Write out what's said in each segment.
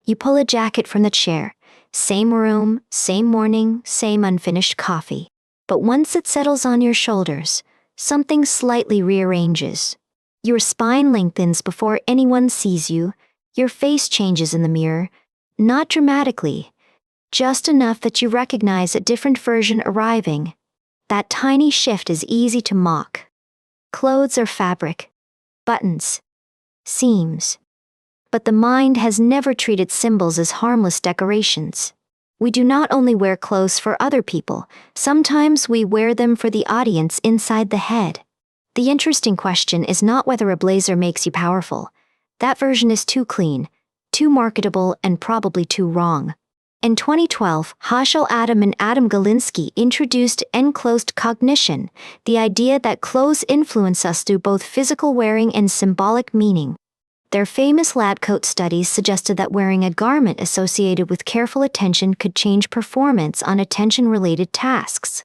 You pull a jacket from the chair. Same room, same morning, same unfinished coffee. But once it settles on your shoulders, something slightly rearranges. Your spine lengthens before anyone sees you. Your face changes in the mirror. Not dramatically, just enough that you recognize a different version arriving. That tiny shift is easy to mock. Clothes are fabric, buttons, seams. But the mind has never treated symbols as harmless decorations. We do not only wear clothes for other people, sometimes we wear them for the audience inside the head. The interesting question is not whether a blazer makes you powerful. That version is too clean, too marketable, and probably too wrong. In 2012, Haschel Adam and Adam Galinsky introduced Enclothed Cognition, the idea that clothes influence us through both physical wearing and symbolic meaning. Their famous lab coat studies suggested that wearing a garment associated with careful attention could change performance on attention-related tasks.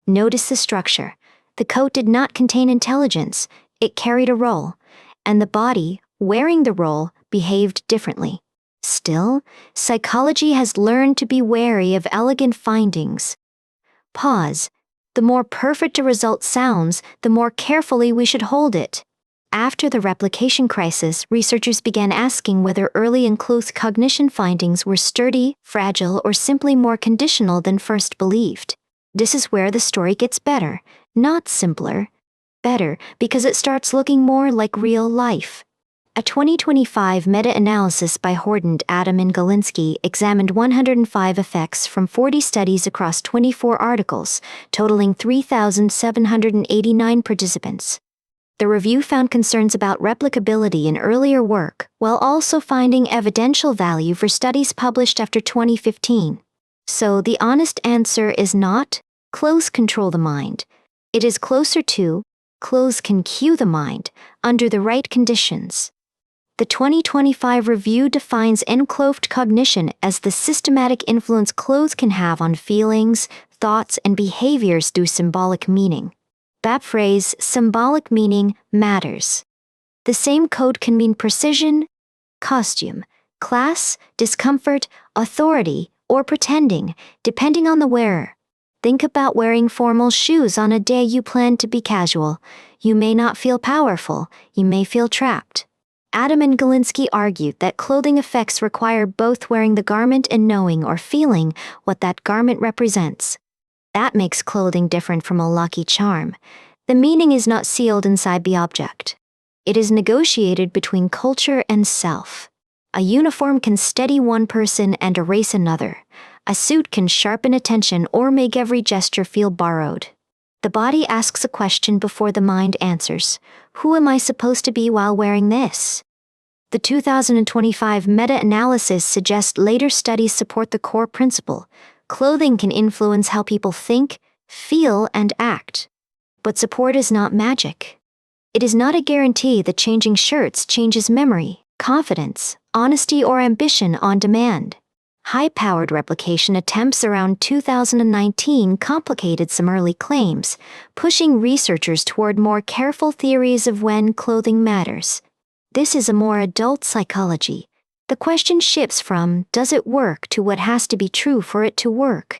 Notice the structure. The coat did not contain intelligence, it carried a role, and the body, wearing the role, behaved differently. Still, psychology has learned to be wary of elegant findings. Pause. The more perfect a result sounds, the more carefully we should hold it. After the replication crisis, researchers began asking whether early enclothed cognition findings were sturdy, fragile, or simply more conditional than first believed. This is where the story gets better, not simpler. Better, because it starts looking more like real life. A 2025 meta-analysis by Hordand, Adam, and Galinsky examined 105 effects from 40 studies across 24 articles, totaling 3,789 participants. The review found concerns about replicability in earlier work, while also finding evidential value for studies published after 2015. So the honest answer is not, clothes control the mind. It is closer to, clothes can cue the mind, under the right conditions. The 2025 review defines enclothed cognition as the systematic influence clothes can have on feelings, thoughts, and behaviors through symbolic meaning. That phrase, symbolic meaning, matters. The same code can mean precision, costume, class, discomfort, authority, or pretending, depending on the wearer. Think about wearing formal shoes on a day you plan to be casual. You may not feel powerful, you may feel trapped. Adam and Galinsky argued that clothing effects require both wearing the garment and knowing or feeling what that garment represents. That makes clothing different from a lucky charm. The meaning is not sealed inside the object. It is negotiated between culture and self. A uniform can steady one person and erase another. A suit can sharpen attention or make every gesture feel borrowed. The body asks a question before the mind answers. Who am I supposed to be while wearing this? The 2025 meta-analysis suggests later studies support the core principle. Clothing can influence how people think, feel, and act. But support is not magic. It is not a guarantee that changing shirts changes memory, confidence, honesty, or ambition on demand. High-powered replication attempts around 2019 complicated some early claims, pushing researchers toward more careful theories of when clothing matters. This is a more adult psychology. The question shifts from, does it work, to what has to be true for it to work.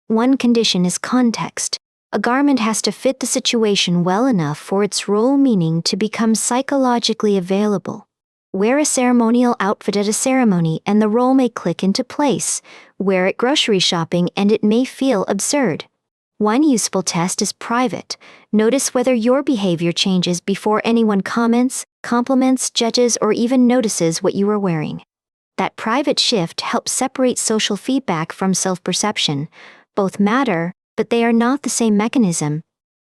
One condition is context. A garment has to fit the situation well enough for its role meaning to become psychologically available. Wear a ceremonial outfit at a ceremony and the role may click into place. Wear it grocery shopping and it may feel absurd. One useful test is private. Notice whether your behavior changes before anyone comments, compliments, judges, or even notices what you are wearing. That private shift helps separate social feedback from self-perception. Both matter, but they are not the same mechanism.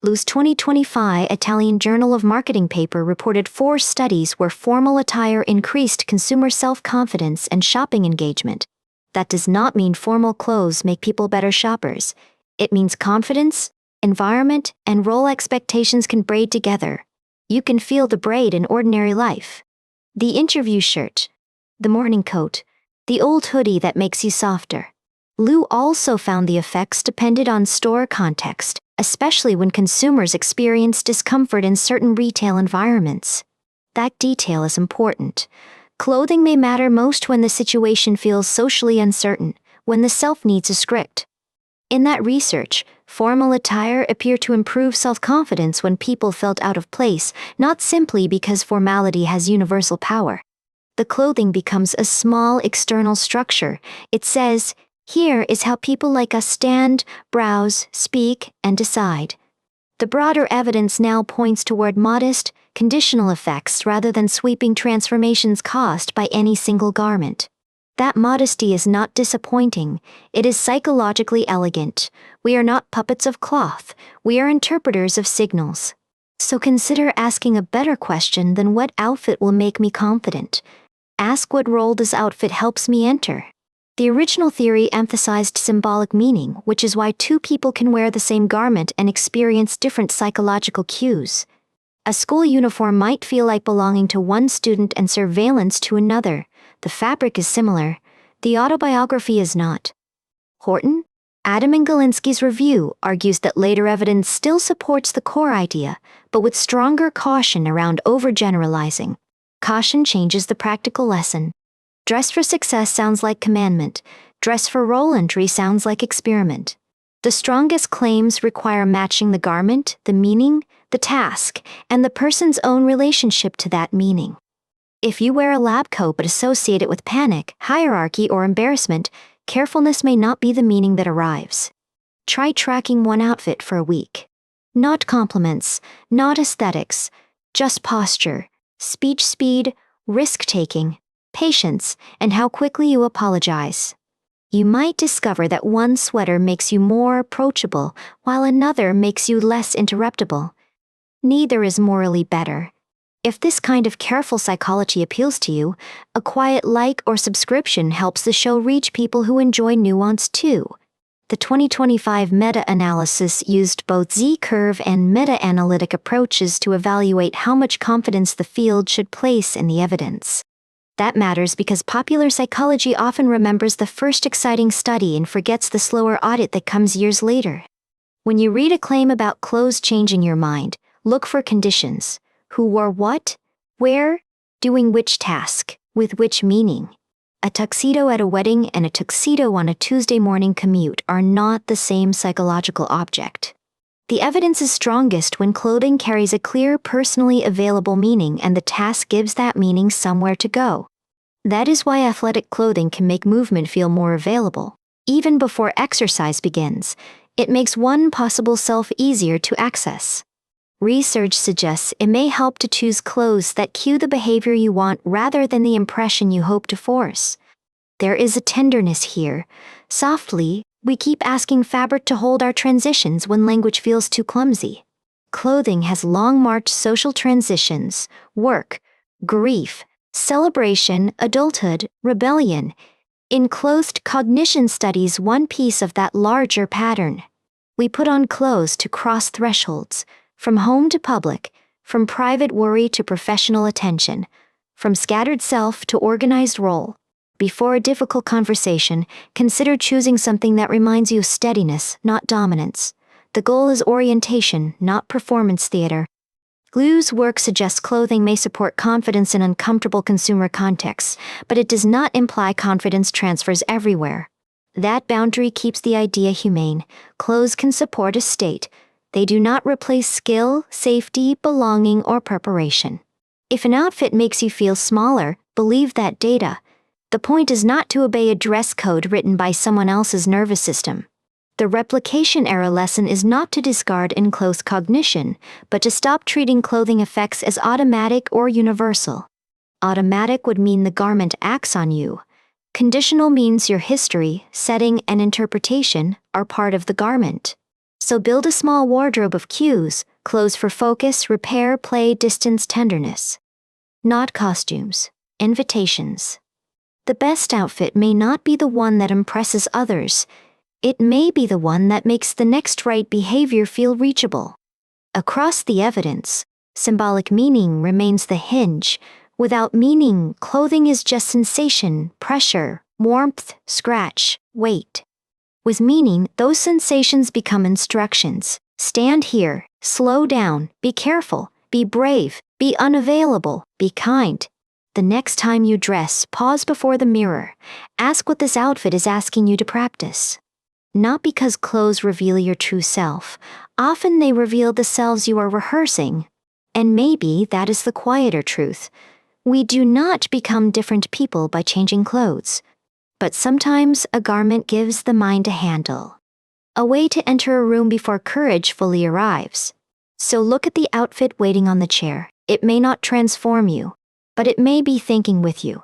Lu's 2025 Italian Journal of Marketing paper reported 4 studies where formal attire increased consumer self-confidence and shopping engagement. That does not mean formal clothes make people better shoppers. It means confidence, environment, and role expectations can braid together. You can feel the braid in ordinary life. The interview shirt, the morning coat, the old hoodie that makes you softer. Lu also found the effects depended on store context, especially when consumers experience discomfort in certain retail environments. That detail is important. Clothing may matter most when the situation feels socially uncertain, when the self needs a script. In that research, formal attire appeared to improve self-confidence when people felt out of place, not simply because formality has universal power. The clothing becomes a small external structure. It says, here is how people like us stand, browse, speak, and decide. The broader evidence now points toward modest, conditional effects rather than sweeping transformations caused by any single garment. That modesty is not disappointing, it is psychologically elegant. We are not puppets of cloth, we are interpreters of signals. So consider asking a better question than what outfit will make me confident. Ask what role this outfit helps me enter. The original theory emphasized symbolic meaning, which is why two people can wear the same garment and experience different psychological cues. A school uniform might feel like belonging to one student and surveillance to another. The fabric is similar. The autobiography is not. Horton, Adam and Galinsky's review argues that later evidence still supports the core idea, but with stronger caution around overgeneralizing. Caution changes the practical lesson. Dress for success sounds like commandment. Dress for role entry sounds like experiment. The strongest claims require matching the garment, the meaning, the task, and the person's own relationship to that meaning. If you wear a lab coat but associate it with panic, hierarchy, or embarrassment, carefulness may not be the meaning that arrives. Try tracking one outfit for a week. Not compliments, not aesthetics, just posture, speech speed, risk-taking, patience, and how quickly you apologize. You might discover that one sweater makes you more approachable, while another makes you less interruptible. Neither is morally better. If this kind of careful psychology appeals to you, a quiet like or subscription helps the show reach people who enjoy nuance too. The 2025 meta-analysis used both Z-curve and meta-analytic approaches to evaluate how much confidence the field should place in the evidence. That matters because popular psychology often remembers the first exciting study and forgets the slower audit that comes years later. When you read a claim about clothes changing your mind, look for conditions. Who wore what? Where? Doing which task? With which meaning? A tuxedo at a wedding and a tuxedo on a Tuesday morning commute are not the same psychological object. The evidence is strongest when clothing carries a clear, personally available meaning and the task gives that meaning somewhere to go. That is why athletic clothing can make movement feel more available. Even before exercise begins, it makes one possible self easier to access. Research suggests it may help to choose clothes that cue the behavior you want rather than the impression you hope to force. There is a tenderness here. Softly, we keep asking fabric to hold our transitions when language feels too clumsy. Clothing has long marked social transitions, work, grief, celebration, adulthood, rebellion. Enclothed Cognition studies one piece of that larger pattern. We put on clothes to cross thresholds. From home to public, from private worry to professional attention, from scattered self to organized role. Before a difficult conversation, consider choosing something that reminds you of steadiness, not dominance. The goal is orientation, not performance theater. Glue's work suggests clothing may support confidence in uncomfortable consumer contexts, but it does not imply confidence transfers everywhere. That boundary keeps the idea humane. Clothes can support a state. They do not replace skill, safety, belonging, or preparation. If an outfit makes you feel smaller, believe that data. The point is not to obey a dress code written by someone else's nervous system. The replication error lesson is not to discard enclosed cognition, but to stop treating clothing effects as automatic or universal. Automatic would mean the garment acts on you. Conditional means your history, setting, and interpretation are part of the garment. So build a small wardrobe of cues, clothes for focus, repair, play, distance, tenderness. Not costumes, invitations. The best outfit may not be the one that impresses others. It may be the one that makes the next right behavior feel reachable. Across the evidence, symbolic meaning remains the hinge. Without meaning, clothing is just sensation, pressure, warmth, scratch, weight. With meaning, those sensations become instructions. Stand here, slow down, be careful, be brave, be unavailable, be kind. The next time you dress, pause before the mirror. Ask what this outfit is asking you to practice. Not because clothes reveal your true self. Often they reveal the selves you are rehearsing. And maybe that is the quieter truth. We do not become different people by changing clothes. But sometimes a garment gives the mind a handle. A way to enter a room before courage fully arrives. So look at the outfit waiting on the chair. It may not transform you, but it may be thinking with you.